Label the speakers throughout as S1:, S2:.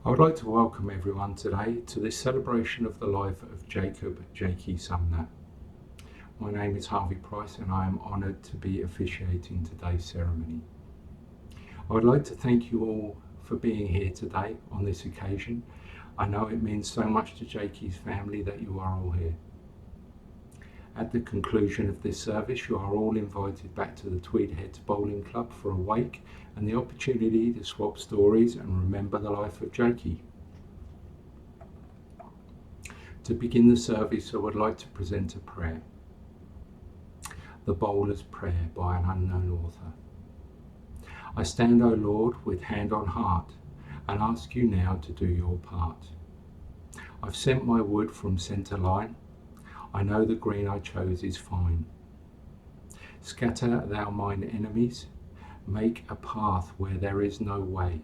S1: I would like to welcome everyone today to this celebration of the life of Jacob Jakey Sumner. My name is Harvey Price and I am honoured to be officiating today's ceremony. I would like to thank you all for being here today on this occasion. I know it means so much to Jakey's family that you are all here. At the conclusion of this service, you are all invited back to the Tweed Heads Bowling Club for a wake and the opportunity to swap stories and remember the life of Jakey. To begin the service, I would like to present a prayer. The Bowler's Prayer by an unknown author. I stand, O Lord, with hand on heart, and ask you now to do your part. I've sent my wood from centre line. I know the green I chose is fine. Scatter thou mine enemies, make a path where there is no way.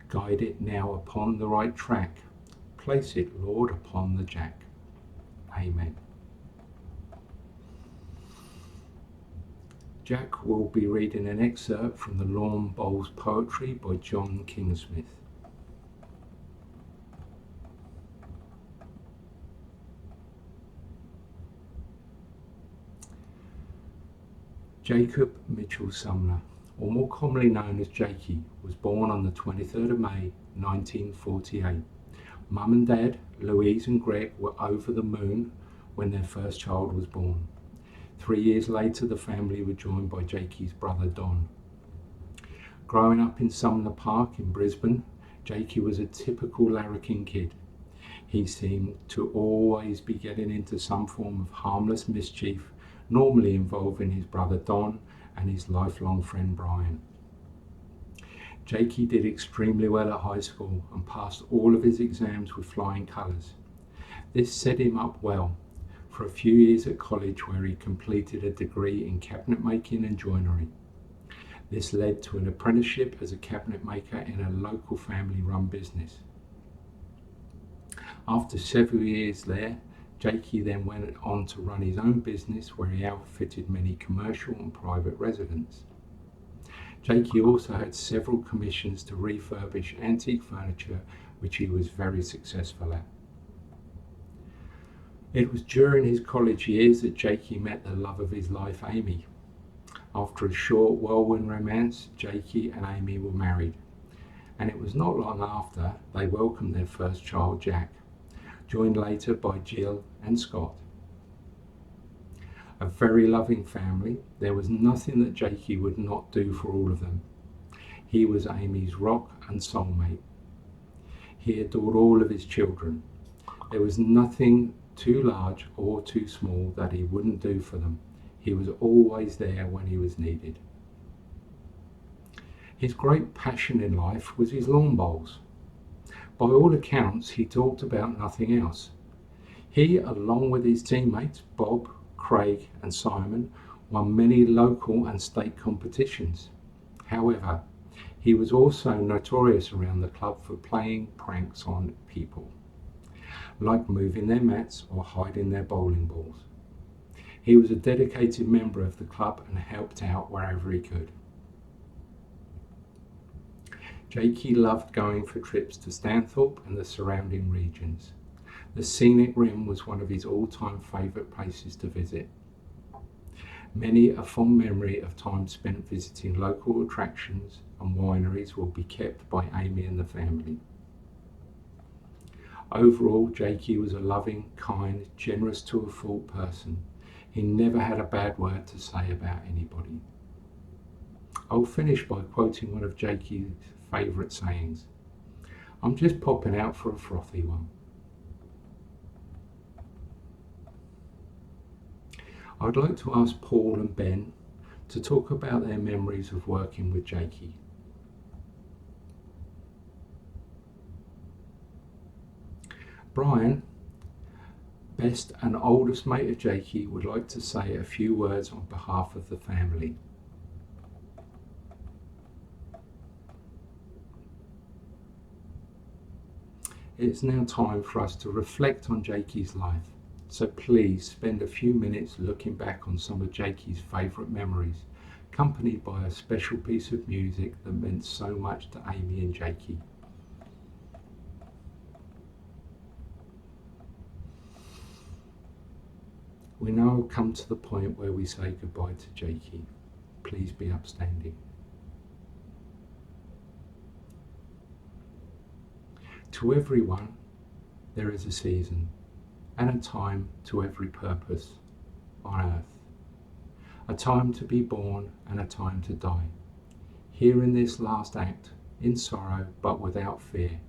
S1: Guide it now upon the right track, place it, Lord, upon the jack. Amen. Jack will be reading an excerpt from the Lawn Bowls Poetry by John Kingsmith. Jacob Mitchell Sumner, or more commonly known as Jakey, was born on the 23rd of May 1948. Mum and Dad, Louise and Greg, were over the moon when their first child was born. 3 years later, the family were joined by Jakey's brother Don. Growing up in Sumner Park in Brisbane, Jakey was a typical larrikin kid. He seemed to always be getting into some form of harmless mischief, normally involving his brother Don and his lifelong friend Brian. Jakey did extremely well at high school and passed all of his exams with flying colours. This set him up well for a few years at college, where he completed a degree in cabinet making and joinery. This led to an apprenticeship as a cabinet maker in a local family run business. After several years there, Jakey then went on to run his own business, where he outfitted many commercial and private residents. Jakey also had several commissions to refurbish antique furniture, which he was very successful at. It was during his college years that Jakey met the love of his life, Amy. After a short whirlwind romance, Jakey and Amy were married, and it was not long after they welcomed their first child, Jack, joined later by Jill and Scott. A very loving family. There was nothing that Jakey would not do for all of them. He was Amy's rock and soulmate. He adored all of his children. There was nothing too large or too small that he wouldn't do for them. He was always there when he was needed. His great passion in life was his lawn bowls. By all accounts, he talked about nothing else. He, along with his teammates Bob, Craig and Simon, won many local and state competitions. However, he was also notorious around the club for playing pranks on people, like moving their mats or hiding their bowling balls. He was a dedicated member of the club and helped out wherever he could. Jakey loved going for trips to Stanthorpe and the surrounding regions. The scenic rim was one of his all-time favourite places to visit. Many a fond memory of time spent visiting local attractions and wineries will be kept by Amy and the family. Overall, Jakey was a loving, kind, generous to a fault person. He never had a bad word to say about anybody. I'll finish by quoting one of Jakey's favourite sayings. I'm just popping out for a frothy one. I'd like to ask Paul and Ben to talk about their memories of working with Jakey. Brian, best and oldest mate of Jakey, would like to say a few words on behalf of the family. It's now time for us to reflect on Jakey's life, so please spend a few minutes looking back on some of Jakey's favourite memories, accompanied by a special piece of music that meant so much to Amy and Jakey. We now come to the point where we say goodbye to Jakey. Please be upstanding. To everyone, there is a season and a time to every purpose on earth. A time to be born and a time to die. Here in this last act, in sorrow but without fear,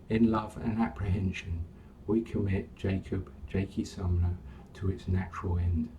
S1: in love and apprehension, we commit Jakey Sumner to its natural end.